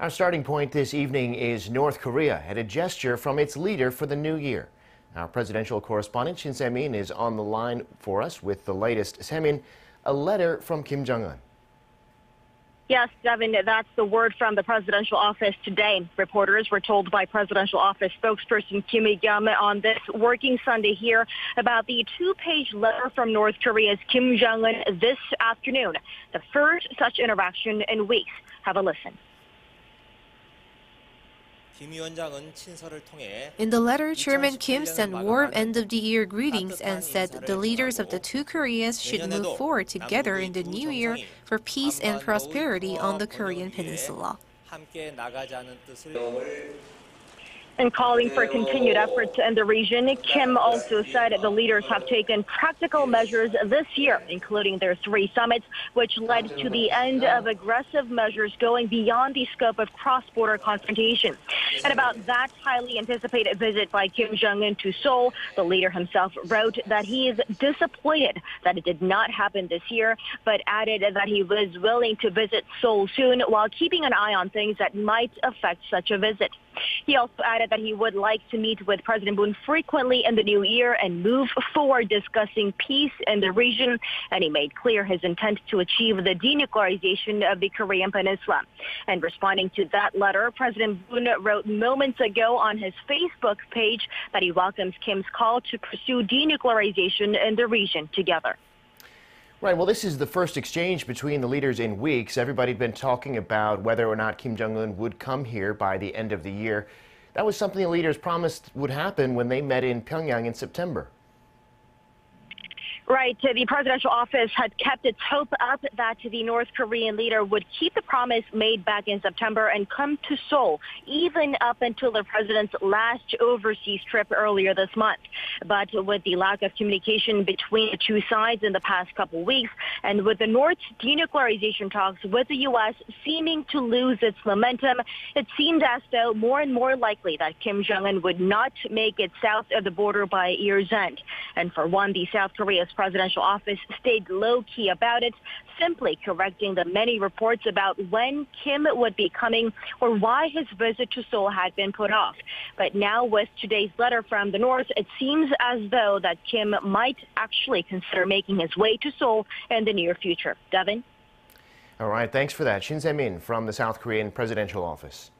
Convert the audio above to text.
Our starting point this evening is North Korea and a gesture from its leader for the new year. Our presidential correspondent Shin Se-min is on the line for us with the latest. Se-min, a letter from Kim Jong-un. Yes, Devin, that's the word from the presidential office today. Reporters were told by presidential office spokesperson Kim Eui-kyeom on this working Sunday here about the two-page letter from North Korea's Kim Jong-un this afternoon, the first such interaction in weeks. Have a listen. In the letter, Chairman Kim sent warm end-of-the-year greetings and said the leaders of the two Koreas should move forward together in the new year for peace and prosperity on the Korean Peninsula. And calling for continued efforts in the region, Kim also said the leaders have taken practical measures this year, including their 3 summits, which led to the end of aggressive measures going beyond the scope of cross-border confrontation. And about that highly anticipated visit by Kim Jong-un to Seoul, the leader himself wrote that he is disappointed that it did not happen this year, but added that he was willing to visit Seoul soon while keeping an eye on things that might affect such a visit. He also added that he would like to meet with President Moon frequently in the new year and move forward discussing peace in the region, and he made clear his intent to achieve the denuclearization of the Korean Peninsula. And responding to that letter, President Moon wrote moments ago on his Facebook page that he welcomes Kim's call to pursue denuclearization in the region together. Right, well, this is the first exchange between the leaders in weeks. Everybody'd been talking about whether or not Kim Jong-un would come here by the end of the year. That was something the leaders promised would happen when they met in Pyongyang in September. Right. The presidential office had kept its hope up that the North Korean leader would keep the promise made back in September and come to Seoul, even up until the president's last overseas trip earlier this month. But with the lack of communication between the two sides in the past couple weeks, and with the North's denuclearization talks with the U.S. seeming to lose its momentum, it seemed as though more and more likely that Kim Jong-un would not make it south of the border by year's end. And for one, the South Korea's presidential office stayed low-key about it, simply correcting the many reports about when Kim would be coming or why his visit to Seoul had been put off. But now with today's letter from the North, it seems as though that Kim might actually consider making his way to Seoul in the near future. Devin? All right, thanks for that. Shin Se-min from the South Korean presidential office.